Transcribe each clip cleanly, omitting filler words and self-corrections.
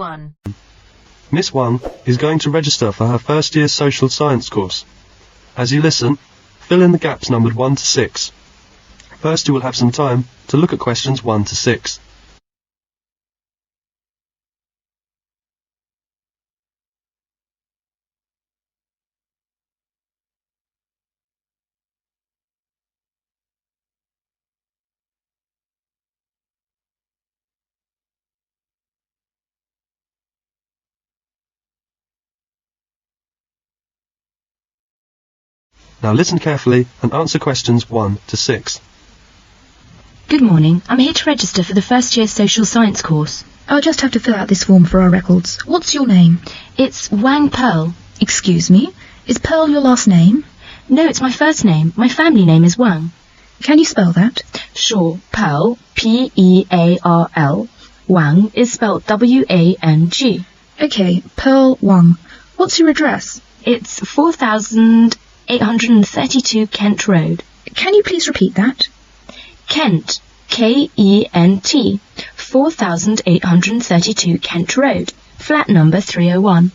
1. Miss Wang is going to register for her first year social science course. As you listen, fill in the gaps numbered 1 to 6. First you will have some time to look at questions 1 to 6. Now listen carefully and answer questions 1 to 6. Good morning. I'm here to register for the first year social science course. I'll just have to fill out this form for our records. What's your name? It's Wang Pearl. Excuse me? Is Pearl your last name? No, it's my first name. My family name is Wang. Can you spell that? Sure. Pearl, P-E-A-R-L. Wang is spelled W-A-N-G. Okay, Pearl Wang. What's your address? It's 4,832 Kent Road. Can you please repeat that? Kent, K-E-N-T, 4,832 Kent Road, flat number 301.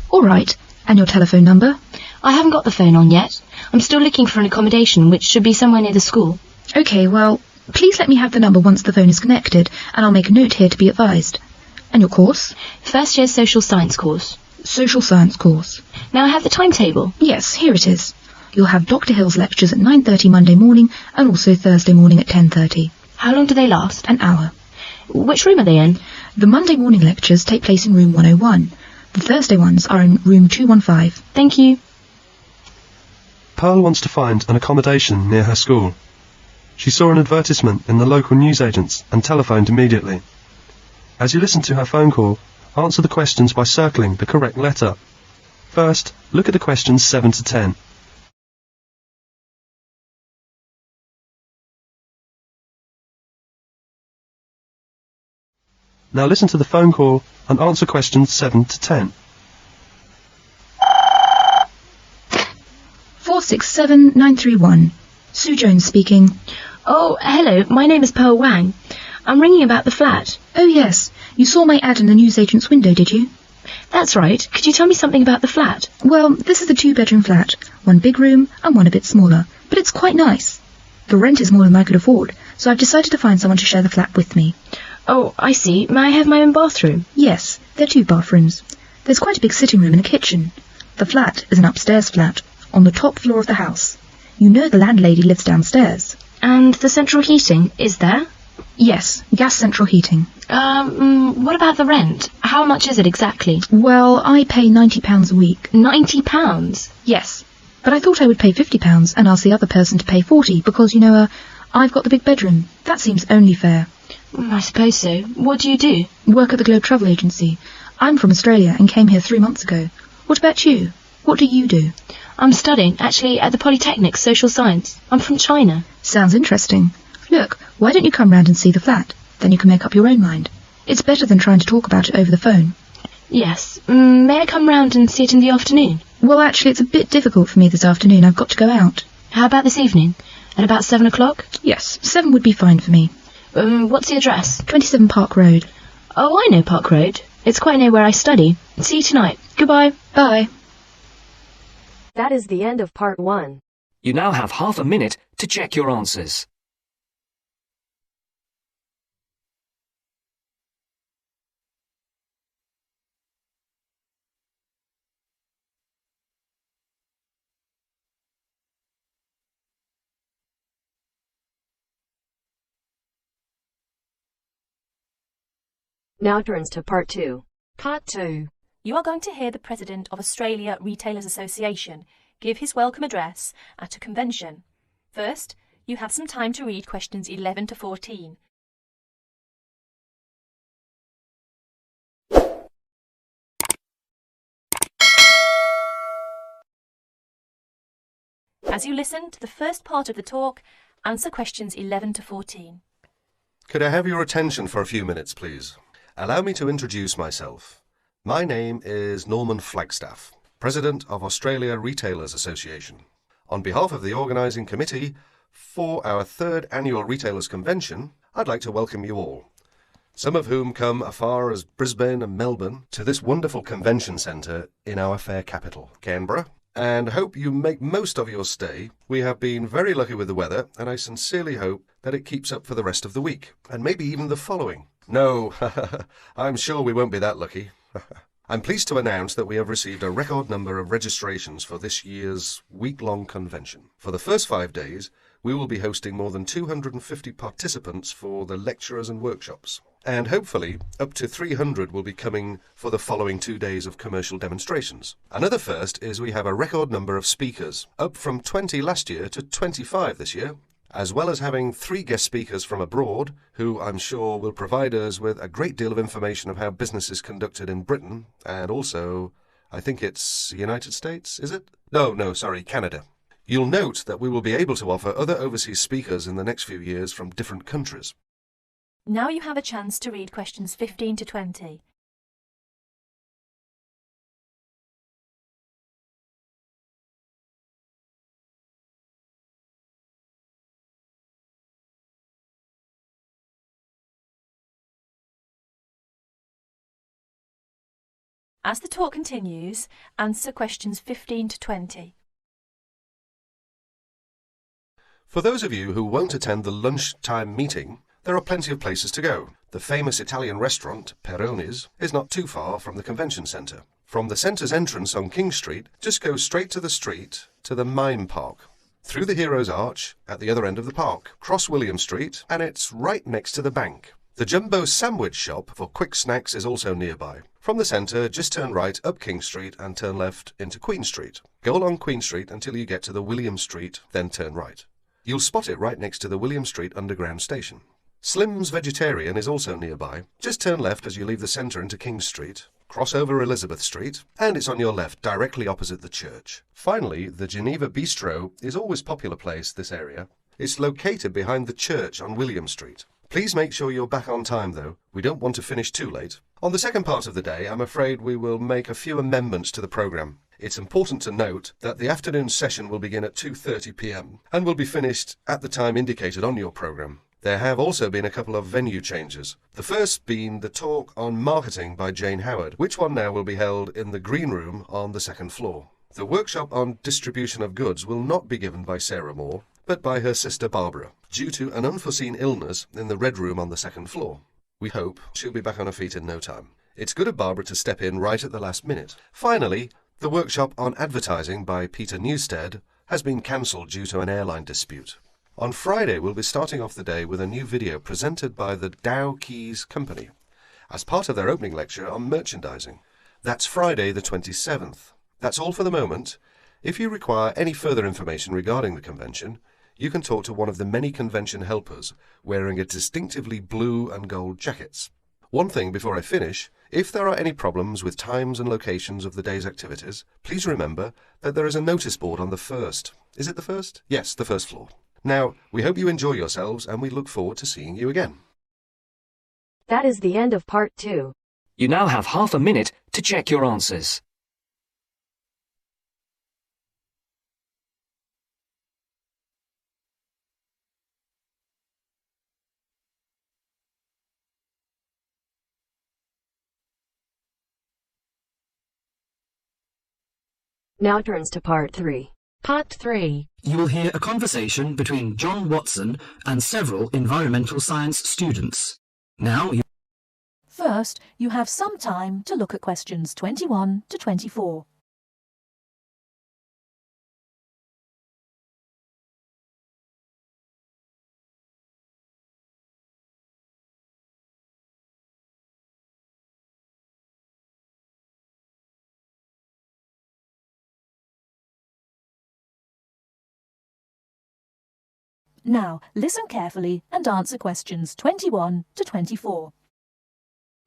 All right. And your telephone number? I haven't got the phone on yet. I'm still looking for an accommodation which should be somewhere near the school. Okay, well, please let me have the number once the phone is connected, and I'll make a note here to be advised. And your course? First year social science course. Social science course. Now I have the timetable. Yes, here it is. You'll have Dr. Hill's lectures at 9:30 Monday morning and also Thursday morning at 10:30. How long do they last? An hour. Which room are they in? The Monday morning lectures take place in room 101. The Thursday ones are in room 215. Thank you. Pearl wants to find an accommodation near her school. She saw an advertisement in the local newsagents and telephoned immediately. As you listen to her phone call, answer the questions by circling the correct letter. First, look at the questions 7 to 10. Now listen to the phone call and answer questions 7 to 10. 467931. Sue Jones speaking. Oh, hello. My name is Pearl Wang. I'm ringing about the flat. Oh, yes. You saw my ad in the newsagent's window, did you? That's right. Could you tell me something about the flat? Well, this is a 2-bedroom flat. One big room and one a bit smaller. But it's quite nice. The rent is more than I could afford, so I've decided to find someone to share the flat with me. Oh, I see. May I have my own bathroom? Yes, there are 2 bathrooms. There's quite a big sitting room and a kitchen. The flat is an upstairs flat, on the top floor of the house. You know the landlady lives downstairs. And the central heating, is there? Yes, gas central heating. What about the rent? How much is it exactly? Well, I pay £90 a week. £90? Yes, but I thought I would pay £50 and ask the other person to pay £40 because, I've got the big bedroom. That seems only fair. I suppose so. What do you do? Work at the Globe Travel Agency. I'm from Australia and came here 3 months ago. What about you? What do you do? I'm studying, actually, at the Polytechnic, Social Science. I'm from China. Sounds interesting. Look, why don't you come round and see the flat? Then you can make up your own mind. It's better than trying to talk about it over the phone. Yes. May I come round and see it in the afternoon? Well, actually, it's a bit difficult for me this afternoon. I've got to go out. How about this evening? At about 7 o'clock? Yes, 7 would be fine for me. What's the address? 27 Park Road. Oh, I know Park Road. It's quite near where I study. See you tonight. Goodbye. Bye. That is the end of part 1. You now have half a minute to check your answers. Now turns to part 2. Part 2. You are going to hear the President of Australia Retailers Association give his welcome address at a convention. First, you have some time to read questions 11 to 14. As you listen to the first part of the talk, answer questions 11 to 14. Could I have your attention for a few minutes, please? Allow me to introduce myself. My name is Norman Flagstaff, President of Australia Retailers Association. On behalf of the organising committee for our 3rd annual Retailers Convention, I'd like to welcome you all. some of whom come afar as Brisbane and Melbourne to this wonderful convention centre in our fair capital, Canberra, and hope you make most of your stay. We have been very lucky with the weather, and I sincerely hope that it keeps up for the rest of the week, and maybe even the following. No, I'm sure we won't be that lucky. I'm pleased to announce that we have received a record number of registrations for this year's week-long convention. For the first 5 days, we will be hosting more than 250 participants for the lecturers and workshops. And hopefully, up to 300 will be coming for the following 2 days of commercial demonstrations. Another first is we have a record number of speakers, up from 20 last year to 25 this year, as well as having 3 guest speakers from abroad, who I'm sure will provide us with a great deal of information of how business is conducted in Britain, and also, I think it's United States, is it? No, sorry, Canada. You'll note that we will be able to offer other overseas speakers in the next few years from different countries. Now you have a chance to read questions 15 to 20. As the talk continues, answer questions 15 to 20. For those of you who won't attend the lunchtime meeting, there are plenty of places to go. The famous Italian restaurant, Peroni's, is not too far from the convention centre. From the centre's entrance on King Street, just go straight to the street to the Mime Park. Through the Heroes Arch, at the other end of the park, cross William Street, and it's right next to the bank. The Jumbo Sandwich Shop for quick snacks is also nearby. From the centre, just turn right up King Street and turn left into Queen Street. Go along Queen Street until you get to the William Street, then turn right. You'll spot it right next to the William Street Underground Station. Slim's Vegetarian is also nearby. Just turn left as you leave the centre into King Street, cross over Elizabeth Street, and it's on your left, directly opposite the church. Finally, the Geneva Bistro is always a popular place, this area. It's located behind the church on William Street. Please make sure you're back on time, though. We don't want to finish too late. On the second part of the day, I'm afraid we will make a few amendments to the programme. It's important to note that the afternoon session will begin at 2:30 p.m. and will be finished at the time indicated on your programme. There have also been a couple of venue changes. The first being the talk on marketing by Jane Howard, which one now will be held in the green room on the second floor. The workshop on distribution of goods will not be given by Sarah Moore, but by her sister Barbara, due to an unforeseen illness in the red room on the second floor. We hope she'll be back on her feet in no time. It's good of Barbara to step in right at the last minute. Finally, the workshop on advertising by Peter Newstead has been cancelled due to an airline dispute. On Friday, we'll be starting off the day with a new video presented by the Dow Keys Company as part of their opening lecture on merchandising. That's Friday the 27th. That's all for the moment. If you require any further information regarding the convention, you can talk to one of the many convention helpers wearing a distinctively blue and gold jackets. One thing before I finish, if there are any problems with times and locations of the day's activities, please remember that there is a notice board on the first. Is it the first? Yes, the first floor. Now, we hope you enjoy yourselves and we look forward to seeing you again. That is the end of part 2. You now have half a minute to check your answers. Now turns to part 3. Part 3. You will hear a conversation between John Watson and several environmental science students. Now you... First, you have some time to look at questions 21 to 24. Now, listen carefully and answer questions 21 to 24.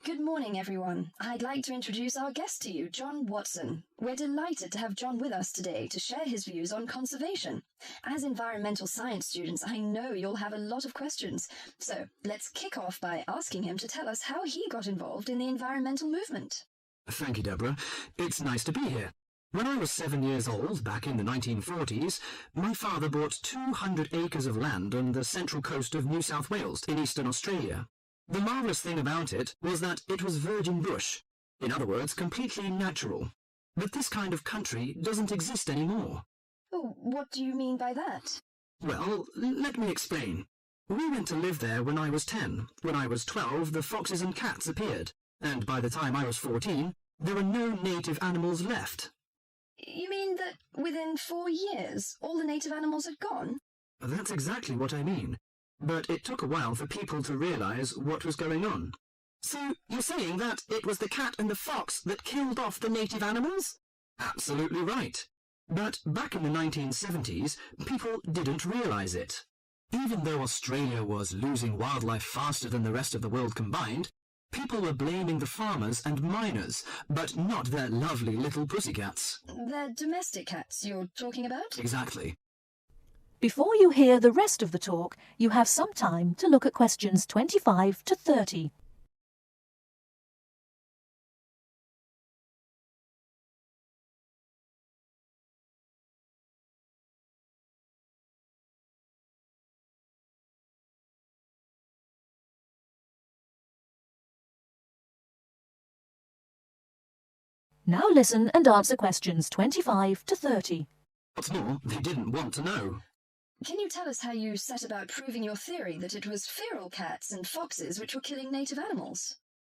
Good morning, everyone. I'd like to introduce our guest to you, John Watson. We're delighted to have John with us today to share his views on conservation. As environmental science students, I know you'll have a lot of questions. So let's kick off by asking him to tell us how he got involved in the environmental movement. Thank you, Deborah. It's nice to be here. When I was 7 years old, back in the 1940s, my father bought 200 acres of land on the central coast of New South Wales in eastern Australia. The marvellous thing about it was that it was virgin bush. In other words, completely natural. But this kind of country doesn't exist anymore. Oh, what do you mean by that? Well, let me explain. We went to live there when I was 10. When I was 12, the foxes and cats appeared. And by the time I was 14, there were no native animals left. You mean that within 4 years, all the native animals had gone? That's exactly what I mean. But it took a while for people to realise what was going on. So, you're saying that it was the cat and the fox that killed off the native animals? Absolutely right. But back in the 1970s, people didn't realise it. Even though Australia was losing wildlife faster than the rest of the world combined, people were blaming the farmers and miners, but not their lovely little pussycats. They're domestic cats you're talking about? Exactly. Before you hear the rest of the talk, you have some time to look at questions 25 to 30. Now listen and answer questions 25 to 30. What's more, they didn't want to know. Can you tell us how you set about proving your theory that it was feral cats and foxes which were killing native animals?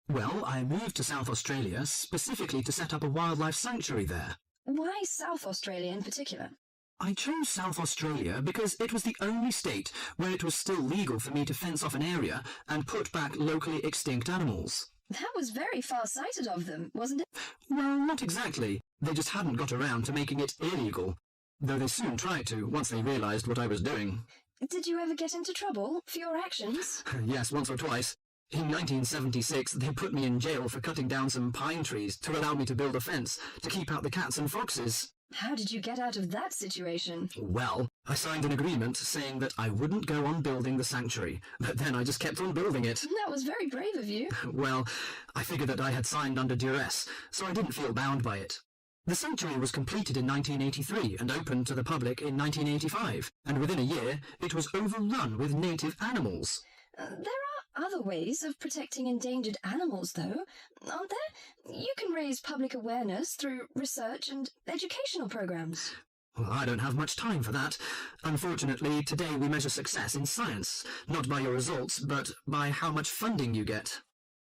Well, I moved to South Australia specifically to set up a wildlife sanctuary there. Why South Australia in particular? I chose South Australia because it was the only state where it was still legal for me to fence off an area and put back locally extinct animals. That was very far-sighted of them, wasn't it? Well, not exactly. They just hadn't got around to making it illegal, though they soon tried to once they realised what I was doing. Did you ever get into trouble for your actions? Yes, once or twice. In 1976, they put me in jail for cutting down some pine trees to allow me to build a fence to keep out the cats and foxes. How did you get out of that situation? Well, I signed an agreement saying that I wouldn't go on building the sanctuary, but then I just kept on building it. That was very brave of you. Well, I figured that I had signed under duress, so I didn't feel bound by it. The sanctuary was completed in 1983 and opened to the public in 1985, and within a year it was overrun with native animals. There are other ways of protecting endangered animals, though, aren't there? You can raise public awareness through research and educational programs. Well, I don't have much time for that. Unfortunately, today we measure success in science, not by your results, but by how much funding you get.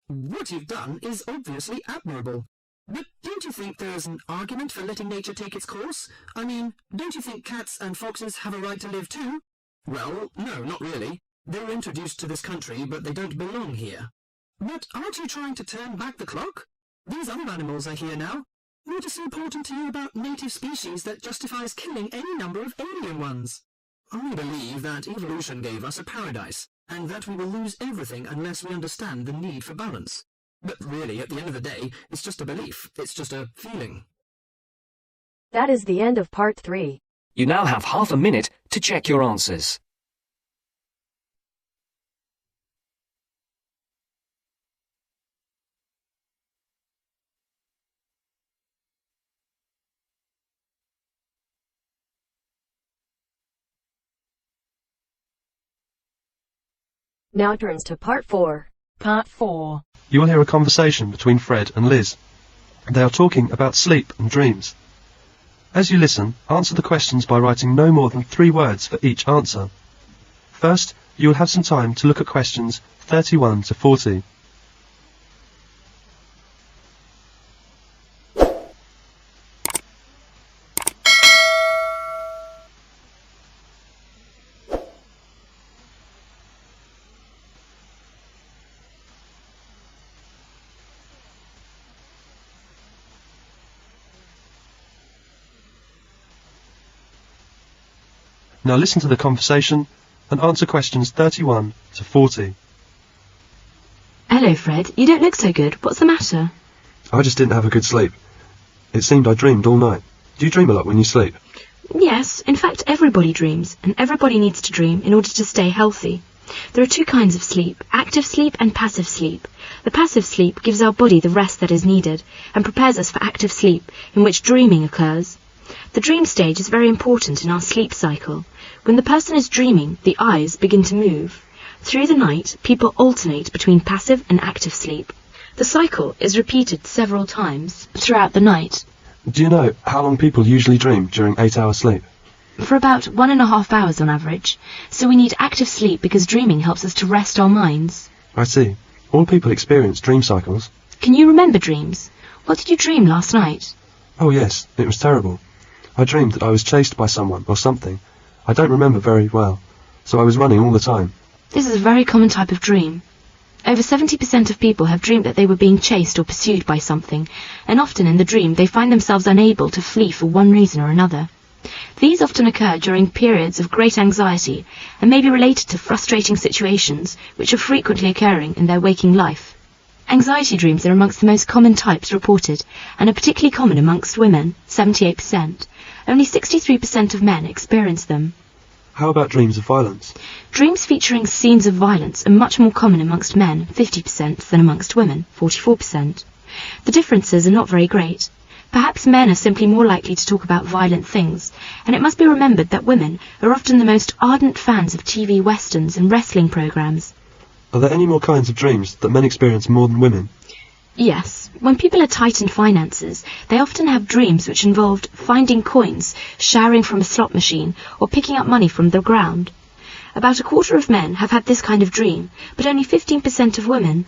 What you've done is obviously admirable. But don't you think there's an argument for letting nature take its course? I mean, don't you think cats and foxes have a right to live too? Well, no, not really. They were introduced to this country, but they don't belong here. But aren't you trying to turn back the clock? These other animals are here now. What is so important to you about native species that justifies killing any number of alien ones? I believe that evolution gave us a paradise, and that we will lose everything unless we understand the need for balance. But really, at the end of the day, it's just a belief. It's just a feeling. That is the end of part 3. You now have half a minute to check your answers. Now turns to part 4. Part 4. You will hear a conversation between Fred and Liz. They are talking about sleep and dreams. As you listen, answer the questions by writing no more than 3 words for each answer. First, you will have some time to look at questions 31 to 40. Now listen to the conversation and answer questions 31 to 40. Hello, Fred. You don't look so good. What's the matter? I just didn't have a good sleep. It seemed I dreamed all night. Do you dream a lot when you sleep? Yes, in fact, everybody dreams, and everybody needs to dream in order to stay healthy. There are 2 kinds of sleep, active sleep and passive sleep. The passive sleep gives our body the rest that is needed and prepares us for active sleep, in which dreaming occurs. The dream stage is very important in our sleep cycle. When the person is dreaming, the eyes begin to move. Through the night, people alternate between passive and active sleep. The cycle is repeated several times throughout the night. Do you know how long people usually dream during 8-hour sleep? For about 1.5 hours on average, so we need active sleep because dreaming helps us to rest our minds. I see. All people experience dream cycles. Can you remember dreams? What did you dream last night? Oh yes, it was terrible. I dreamed that I was chased by someone or something. I don't remember very well, so I was running all the time. This is a very common type of dream. Over 70% of people have dreamed that they were being chased or pursued by something, and often in the dream they find themselves unable to flee for one reason or another. These often occur during periods of great anxiety and may be related to frustrating situations which are frequently occurring in their waking life. Anxiety dreams are amongst the most common types reported and are particularly common amongst women, 78%. Only 63% of men experience them. How about dreams of violence? Dreams featuring scenes of violence are much more common amongst men, 50%, than amongst women, 44%. The differences are not very great. Perhaps men are simply more likely to talk about violent things, and it must be remembered that women are often the most ardent fans of TV westerns and wrestling programs. Are there any more kinds of dreams that men experience more than women? Yes, when people are tight in finances, they often have dreams which involved finding coins, showering from a slot machine, or picking up money from the ground. About a quarter of men have had this kind of dream, but only 15% of women.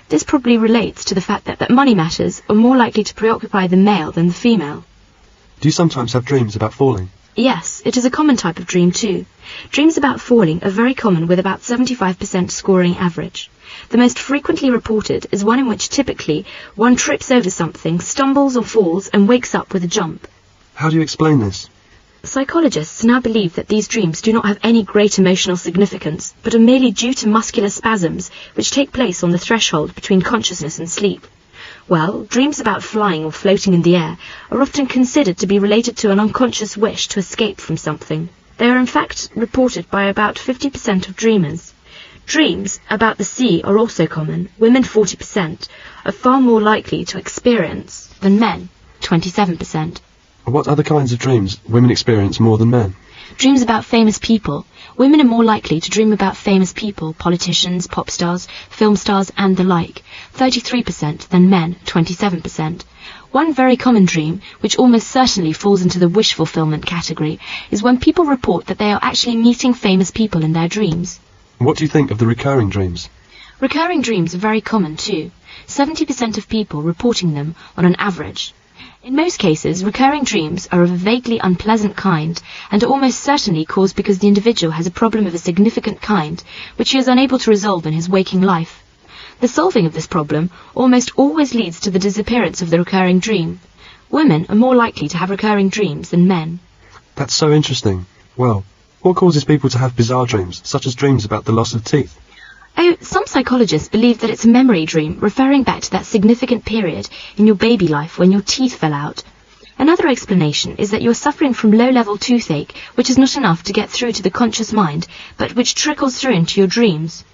This probably relates to the fact that money matters are more likely to preoccupy the male than the female. Do you sometimes have dreams about falling? Yes, it is a common type of dream too. Dreams about falling are very common with about 75% scoring average. The most frequently reported is one in which typically one trips over something, stumbles or falls and wakes up with a jump. How do you explain this? Psychologists now believe that these dreams do not have any great emotional significance, but are merely due to muscular spasms which take place on the threshold between consciousness and sleep. Well, dreams about flying or floating in the air are often considered to be related to an unconscious wish to escape from something. They are in fact reported by about 50% of dreamers. Dreams about the sea are also common. Women, 40%, are far more likely to experience than men, 27%. What other kinds of dreams women experience more than men? Dreams about famous people. Women are more likely to dream about famous people, politicians, pop stars, film stars and the like, 33% than men, 27%. One very common dream, which almost certainly falls into the wish fulfillment category, is when people report that they are actually meeting famous people in their dreams. What do you think of the recurring dreams? Recurring dreams are very common too, 70% of people reporting them on an average. In most cases, recurring dreams are of a vaguely unpleasant kind and are almost certainly caused because the individual has a problem of a significant kind which he is unable to resolve in his waking life. The solving of this problem almost always leads to the disappearance of the recurring dream. Women are more likely to have recurring dreams than men. That's so interesting. Well, what causes people to have bizarre dreams, such as dreams about the loss of teeth? Oh, some psychologists believe that it's a memory dream referring back to that significant period in your baby life when your teeth fell out. Another explanation is that you're suffering from low-level toothache, which is not enough to get through to the conscious mind, but which trickles through into your dreams.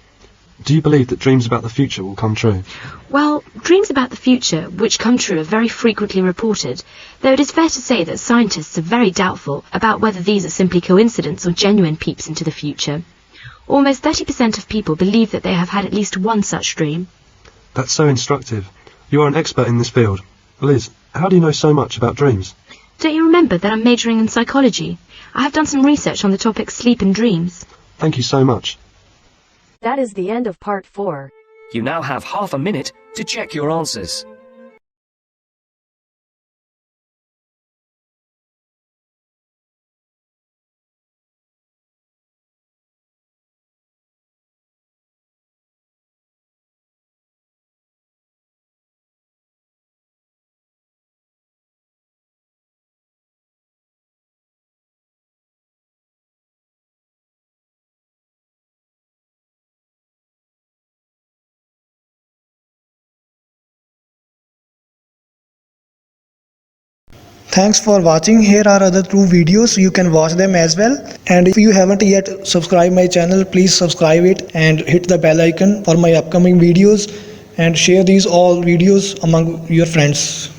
Do you believe that dreams about the future will come true? Well, dreams about the future, which come true, are very frequently reported, though it is fair to say that scientists are very doubtful about whether these are simply coincidence or genuine peeps into the future. Almost 30% of people believe that they have had at least one such dream. That's so instructive. You are an expert in this field. Liz, how do you know so much about dreams? Don't you remember that I'm majoring in psychology? I have done some research on the topic sleep and dreams. Thank you so much. That is the end of part 4. You now have half a minute to check your answers. Thanks for watching. Here are other 2 videos, you can watch them as well. And if you haven't yet subscribed my channel, please subscribe it and hit the bell icon for my upcoming videos, and share these all videos among your friends.